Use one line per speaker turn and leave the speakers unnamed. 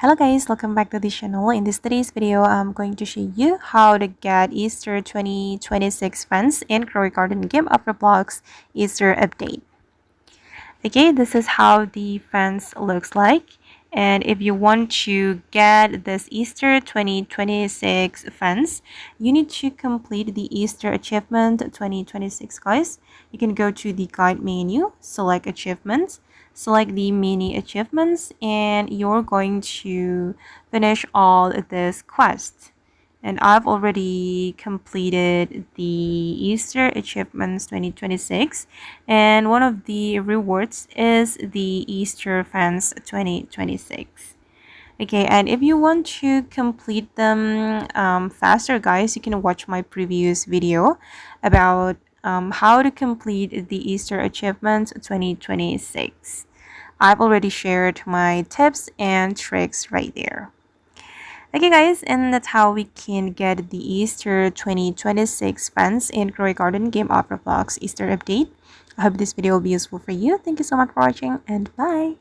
Hello guys, welcome back to the channel. In today's video, I'm going to show you how to get Easter 2026 fans in Garden Game of Roblox Easter update. Okay, this is how the fence looks like. And if you want to get this Easter 2026 fence, you need to complete the Easter achievement 2026, guys. You can go to the guide menu, select achievements, select the mini achievements, and you're going to finish all this quest. And I've already completed the Easter Achievements 2026, and one of the rewards is the Easter Fans 2026. Okay, and if you want to complete them faster, guys, you can watch my previous video about how to complete the Easter Achievements 2026. I've already shared my tips and tricks right there. Okay guys, and that's how we can get the Easter 2026 fans in Garden Game of Roblox Easter update. I hope this video will be useful for you. Thank you so much for watching and bye!